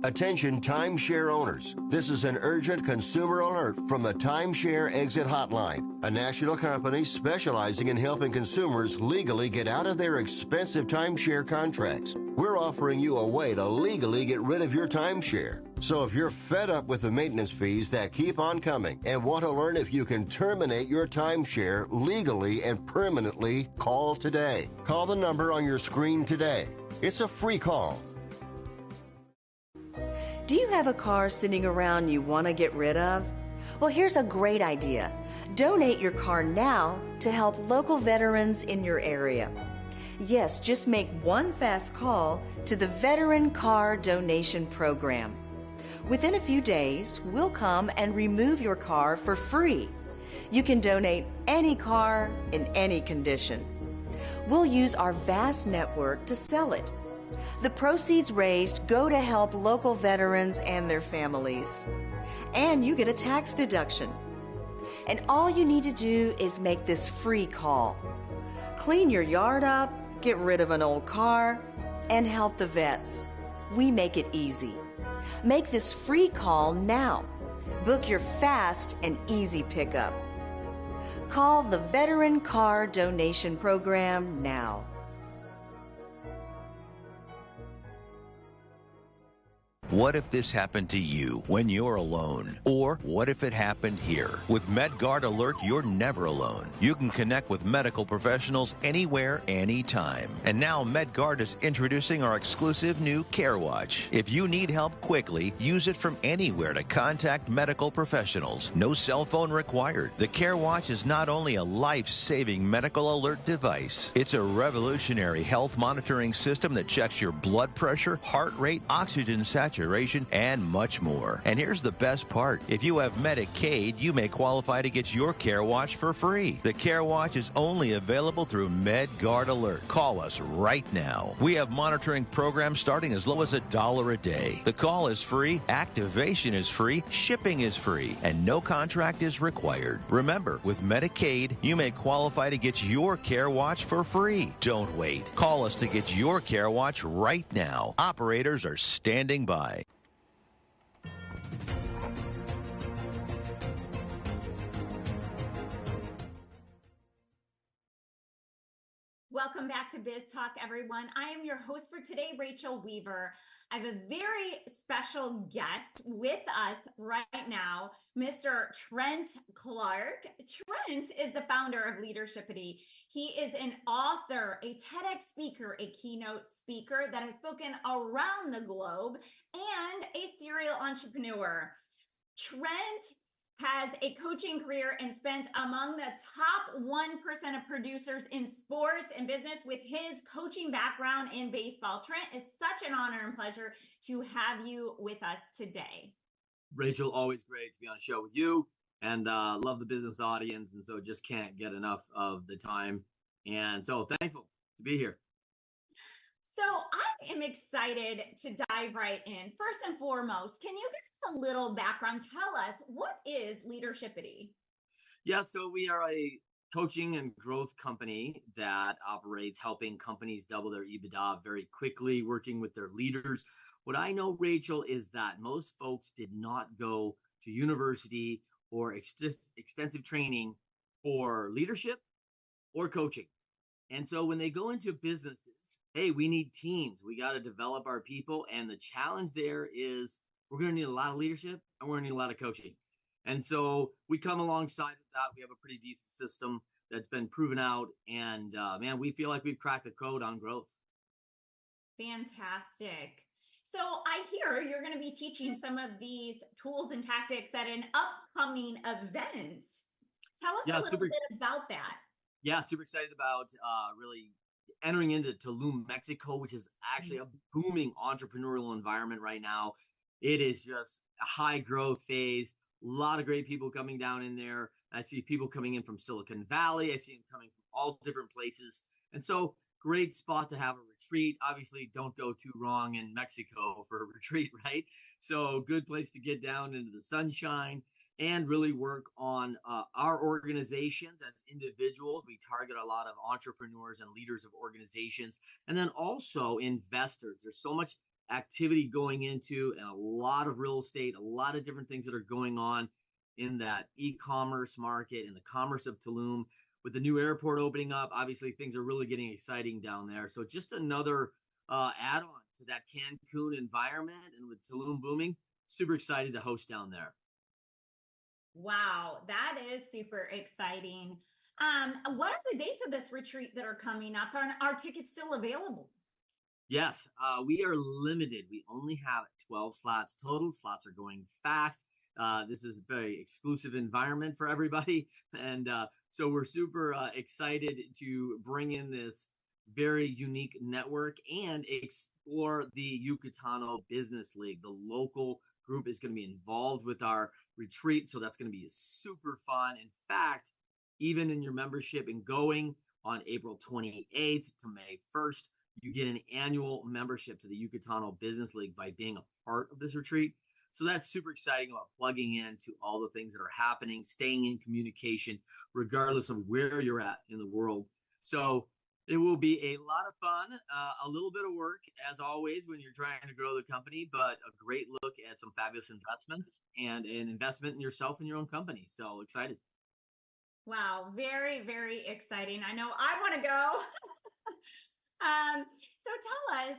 Attention timeshare owners. This is an urgent consumer alert from the Timeshare Exit Hotline, a national company specializing in helping consumers legally get out of their expensive timeshare contracts. We're offering you a way to legally get rid of your timeshare. So if you're fed up with the maintenance fees that keep on coming and want to learn if you can terminate your timeshare legally and permanently, call today. Call the number on your screen today. It's a free call. Do you have a car sitting around you want to get rid of? Well, here's a great idea. Donate your car now to help local veterans in your area. Yes, just make one fast call to the Veteran Car Donation Program. Within a few days, we'll come and remove your car for free. You can donate any car in any condition. We'll use our vast network to sell it. The proceeds raised go to help local veterans and their families. And you get a tax deduction. And all you need to do is make this free call. Clean your yard up, get rid of an old car, and help the vets. We make it easy. Make this free call now. Book your fast and easy pickup. Call the Veteran Car Donation Program now. What if this happened to you when you're alone? Or what if it happened here? With MedGuard Alert, you're never alone. You can connect with medical professionals anywhere, anytime. And now MedGuard is introducing our exclusive new Care Watch. If you need help quickly, use it from anywhere to contact medical professionals. No cell phone required. The Care Watch is not only a life-saving medical alert device, it's a revolutionary health monitoring system that checks your blood pressure, heart rate, oxygen saturation, and much more. And here's the best part. If you have Medicaid, you may qualify to get your Care Watch for free. The Care Watch is only available through MedGuard Alert. Call us right now. We have monitoring programs starting as low as $1 a day. The call is free, activation is free, shipping is free, and no contract is required. Remember, with Medicaid, you may qualify to get your Care Watch for free. Don't wait. Call us to get your Care Watch right now. Operators are standing by. Welcome back to Biz Talk, everyone. I am your host for today, Rachel Weaver. I have a very special guest with us right now, Mr. Trent Clark. Trent is the founder of Leadershipity. He is an author, a TEDx speaker, a keynote speaker that has spoken around the globe, and a serial entrepreneur. Trent has a coaching career and spent among the top 1% of producers in sports and business with his coaching background in baseball. Trent, is such an honor and pleasure to have you with us today. Rachel, always great to be on a show with you, and love the business audience, and so just can't get enough of the time. And so thankful to be here. So I am excited to dive right in. First and foremost, can you give us a little background? Tell us, what is Leadershipity? Yeah, so we are a coaching and growth company that operates helping companies double their EBITDA very quickly, working with their leaders. What I know, Rachel, is that most folks did not go to university or extensive training for leadership or coaching. And so when they go into businesses, hey, we need teams. We got to develop our people. And the challenge there is we're going to need a lot of leadership and we're going to need a lot of coaching. And so we come alongside of that. We have a pretty decent system that's been proven out. And man, we feel like we've cracked the code on growth. Fantastic. So I hear you're going to be teaching some of these tools and tactics at an upcoming event. Tell us a little bit about that. Yeah, super excited about really entering into Tulum, Mexico, which is actually a booming entrepreneurial environment right now. It is just a high growth phase. A lot of great people coming down in there. I see people coming in from Silicon Valley. I see them coming from all different places. And so great spot to have a retreat. Obviously, don't go too wrong in Mexico for a retreat, right? So good place to get down into the sunshine and really work on our organizations as individuals. We target a lot of entrepreneurs and leaders of organizations, and then also investors. There's so much activity going into and a lot of real estate, a lot of different things that are going on in that e-commerce market, in the commerce of Tulum. With the new airport opening up, obviously things are really getting exciting down there. So just another add-on to that Cancun environment, and with Tulum booming, super excited to host down there. Wow, that is super exciting. What are the dates of this retreat that are coming up? Are tickets still available? Yes, we are limited. We only have 12 slots total. Slots are going fast. This is a very exclusive environment for everybody. And so we're super excited to bring in this very unique network and explore the Yucatano Business League. The local group is going to be involved with our retreat, so that's going to be super fun. In fact, even in your membership and going on April 28th to May 1st, you get an annual membership to the Yucatano Business League by being a part of this retreat. So that's super exciting about plugging into all the things that are happening, staying in communication, regardless of where you're at in the world. So it will be a lot of fun, a little bit of work, as always, when you're trying to grow the company, but a great look at some fabulous investments and an investment in yourself and your own company. So excited. Wow, very, very exciting. I know I want to go. So tell us,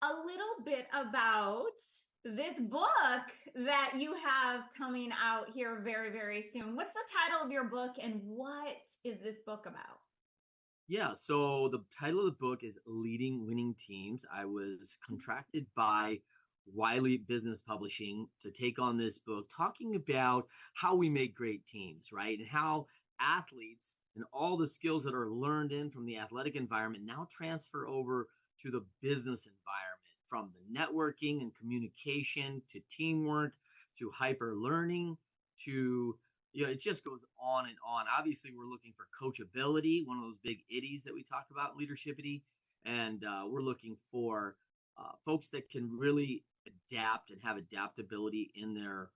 a little bit about this book that you have coming out here very, very soon. What's the title of your book and what is this book about? Yeah, so the title of the book is Leading Winning Teams. I was contracted by Wiley Business Publishing to take on this book, talking about how we make great teams, right? And how athletes and all the skills that are learned in from the athletic environment now transfer over to the business environment, from the networking and communication to teamwork to hyper learning to it just goes on and on. Obviously, we're looking for coachability, one of those big iddies that we talk about in leadershipity. And we're looking for folks that can really adapt and have adaptability in their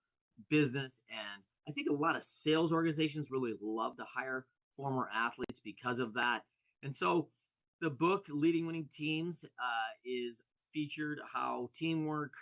business. And I think a lot of sales organizations really love to hire former athletes because of that. And so the book, Leading Winning Teams, is featured how teamwork,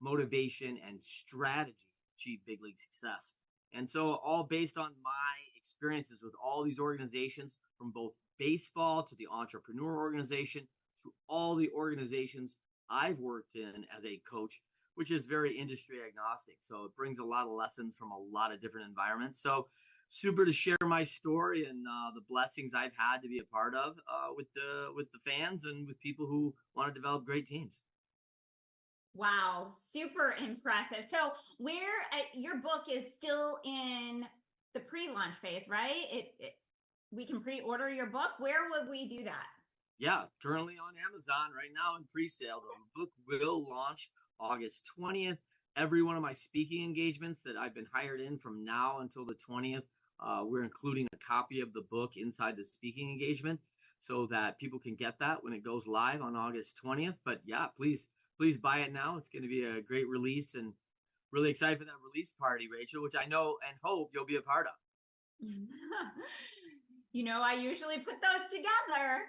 motivation, and strategy achieve big league success. And so all based on my experiences with all these organizations, from both baseball to the entrepreneur organization to all the organizations I've worked in as a coach, which is very industry agnostic. So it brings a lot of lessons from a lot of different environments. So super to share my story and the blessings I've had to be a part of with the fans and with people who want to develop great teams. Wow, super impressive. So your book is still in the pre-launch phase, right? We can pre-order your book. Where would we do that? Yeah, currently on Amazon right now in pre-sale. The book will launch August 20th. Every one of my speaking engagements that I've been hired in from now until the 20th, we're including a copy of the book inside the speaking engagement so that people can get that when it goes live on August 20th. But yeah, please buy it now. It's going to be a great release, and really excited for that release party, Rachel, which I know and hope you'll be a part of. I usually put those together.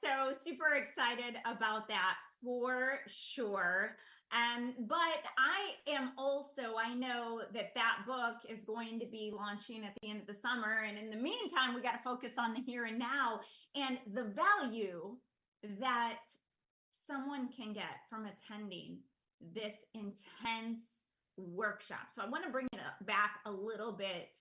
So super excited about that for sure. But I know that book is going to be launching at the end of the summer. And in the meantime, we got to focus on the here and now and the value that someone can get from attending this intense workshop. So I want to bring it back a little bit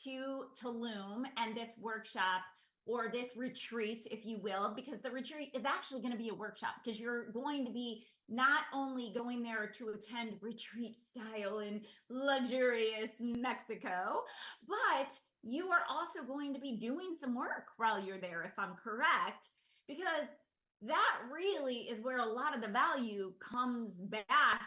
to Tulum and this workshop, or this retreat, if you will, because the retreat is actually going to be a workshop, because you're going to be not only going there to attend retreat style in luxurious Mexico, but you are also going to be doing some work while you're there, if I'm correct, because that really is where a lot of the value comes back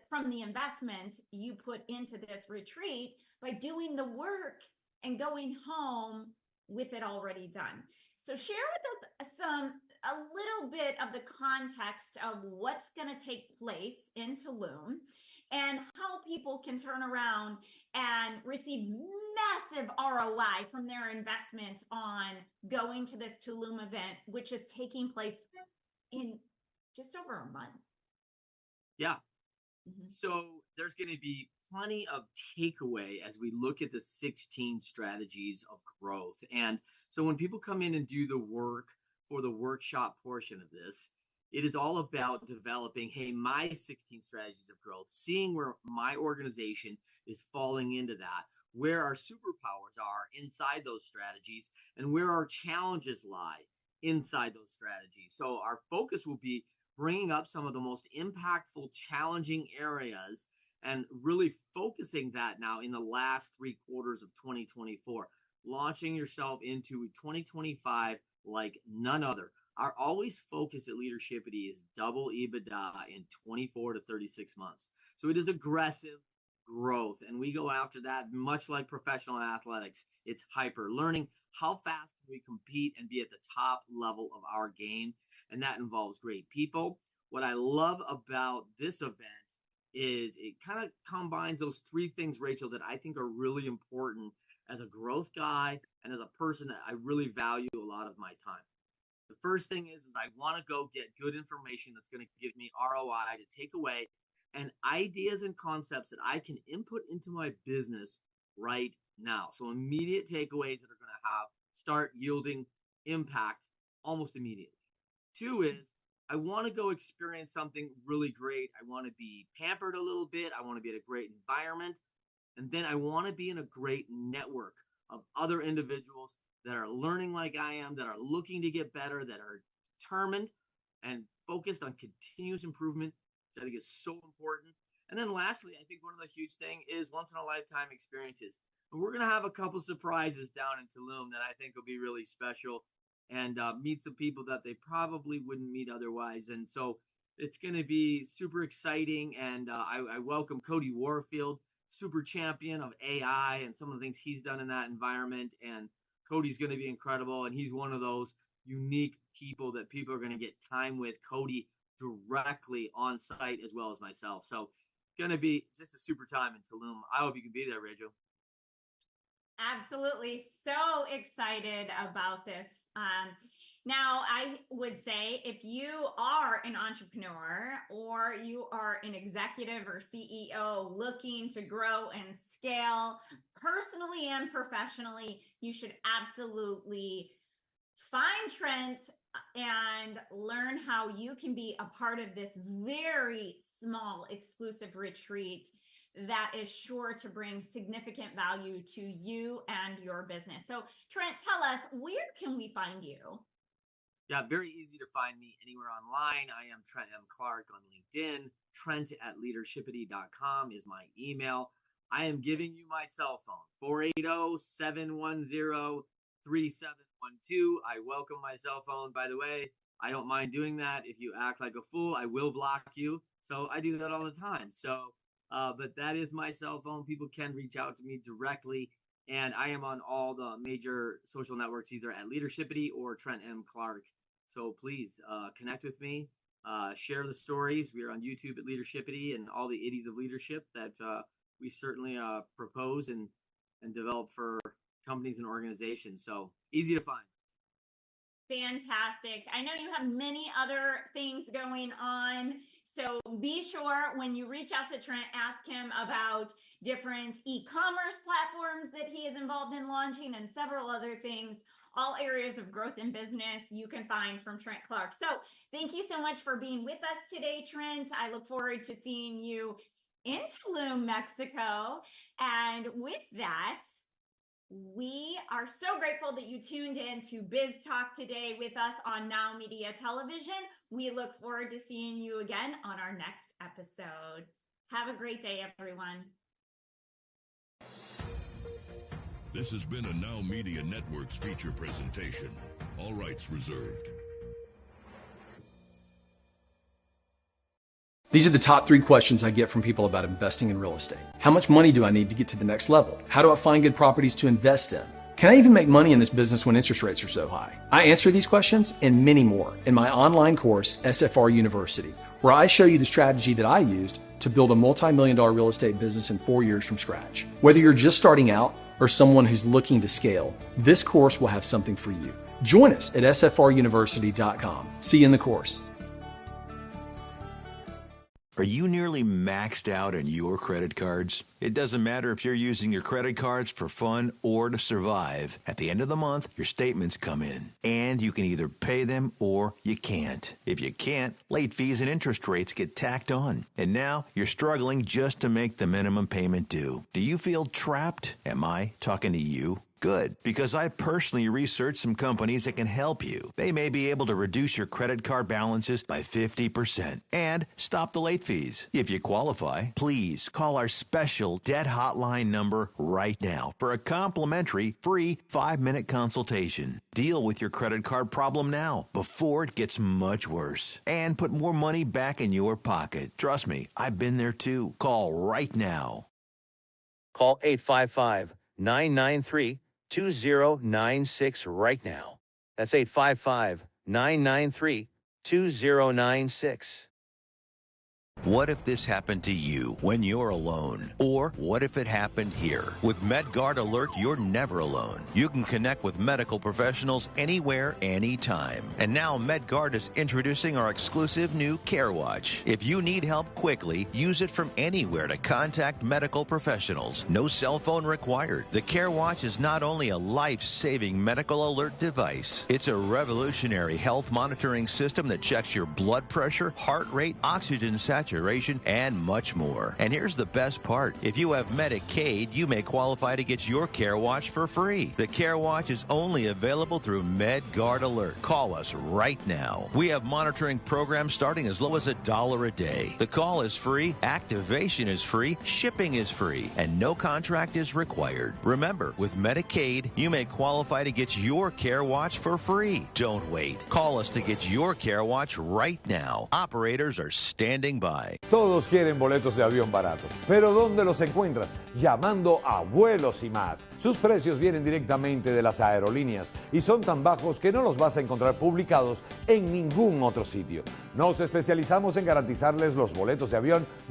from the investment you put into this retreat by doing the work and going home with it already done. So share with us a little bit of the context of what's going to take place in Tulum and how people can turn around and receive massive ROI from their investment on going to this Tulum event, which is taking place in just over a month. Yeah. Mm-hmm. So there's going to be plenty of takeaway as we look at the 16 strategies of growth. And so when people come in and do the work for the workshop portion of this, it is all about developing, my 16 strategies of growth, seeing where my organization is falling into that, where our superpowers are inside those strategies, and where our challenges lie inside those strategies. So our focus will be bringing up some of the most impactful, challenging areas and really focusing that now in the last 3 quarters of 2024, launching yourself into 2025 like none other. Our always focus at Leadershipity is double EBITDA in 24 to 36 months. So it is aggressive growth, and we go after that much like professional athletics. It's hyper learning. How fast can we compete and be at the top level of our game? And that involves great people. What I love about this event is it kind of combines those 3 things, Rachel, that I think are really important as a growth guy and as a person that I really value a lot of my time. The first thing is I want to go get good information that's going to give me ROI to take away, and ideas and concepts that I can input into my business right now. So immediate takeaways that are going to start yielding impact almost immediately. 2 is I want to go experience something really great. I want to be pampered a little bit. I want to be at a great environment. And then I want to be in a great network of other individuals that are learning like I am, that are looking to get better, that are determined and focused on continuous improvement, which I think is so important. And then lastly, I think one of the huge things is once in a lifetime experiences. And we're going to have a couple surprises down in Tulum that I think will be really special, and meet some people that they probably wouldn't meet otherwise. And so it's going to be super exciting. And I welcome Cody Warfield, super champion of AI, and some of the things he's done in that environment. And Cody's going to be incredible. And he's one of those unique people that people are going to get time with Cody directly on site, as well as myself. So going to be just a super time in Tulum. I hope you can be there, Rachel. Absolutely. So excited about this. Now, I would say if you are an entrepreneur or you are an executive or CEO looking to grow and scale personally and professionally, you should absolutely find Trent and learn how you can be a part of this very small exclusive retreat that is sure to bring significant value to you and your business. So Trent, tell us, where can we find you? Yeah, very easy to find me anywhere online. I am Trent M. Clark on LinkedIn. Trent@leadershipity.com is my email. I am giving you my cell phone, 480-710-3712. I welcome my cell phone, by the way. I don't mind doing that. If you act like a fool, I will block you. So I do that all the time. But that is my cell phone. People can reach out to me directly. And I am on all the major social networks, either at Leadershipity or Trent M. Clark. So please connect with me, share the stories. We are on YouTube at Leadershipity and all the idiots of leadership that we certainly propose and develop for companies and organizations. So easy to find. Fantastic. I know you have many other things going on. So be sure when you reach out to Trent, ask him about different e-commerce platforms that he is involved in launching and several other things, all areas of growth in business you can find from Trent Clark. So thank you so much for being with us today, Trent. I look forward to seeing you in Tulum, Mexico. And with that, we are so grateful that you tuned in to Biz Talk today with us on NowMedia Television. We look forward to seeing you again on our next episode. Have a great day, everyone. This has been a NowMedia Networks feature presentation. All rights reserved. These are the top 3 questions I get from people about investing in real estate. How much money do I need to get to the next level? How do I find good properties to invest in? Can I even make money in this business when interest rates are so high? I answer these questions and many more in my online course, SFR University, where I show you the strategy that I used to build a multi-million-dollar real estate business in 4 years from scratch. Whether you're just starting out or someone who's looking to scale, this course will have something for you. Join us at sfruniversity.com. See you in the course. Are you nearly maxed out on your credit cards? It doesn't matter if you're using your credit cards for fun or to survive. At the end of the month, your statements come in, and you can either pay them or you can't. If you can't, late fees and interest rates get tacked on. And now you're struggling just to make the minimum payment due. Do you feel trapped? Am I talking to you? Good, because I personally researched some companies that can help you. They may be able to reduce your credit card balances by 50% and stop the late fees. If you qualify, please call our special debt hotline number right now for a complimentary free 5-minute consultation. Deal with your credit card problem now before it gets much worse and put more money back in your pocket. Trust me, I've been there too. Call right now. Call 855-993-2096 right now. That's 855-993-2096. What if this happened to you when you're alone? Or what if it happened here? With MedGuard Alert, you're never alone. You can connect with medical professionals anywhere, anytime. And now MedGuard is introducing our exclusive new Care Watch. If you need help quickly, use it from anywhere to contact medical professionals. No cell phone required. The Care Watch is not only a life-saving medical alert device, it's a revolutionary health monitoring system that checks your blood pressure, heart rate, oxygen saturation, and much more. And here's the best part. If you have Medicaid, you may qualify to get your Care Watch for free. The Care Watch is only available through MedGuard Alert. Call us right now. We have monitoring programs starting as low as $1 a day. The call is free, activation is free, shipping is free, and no contract is required. Remember, with Medicaid, you may qualify to get your Care Watch for free. Don't wait. Call us to get your Care Watch right now. Operators are standing by. Todos quieren boletos de avión baratos, pero ¿dónde los encuentras? Llamando a Vuelos y Más. Sus precios vienen directamente de las aerolíneas y son tan bajos que no los vas a encontrar publicados en ningún otro sitio. Nos especializamos en garantizarles los boletos de avión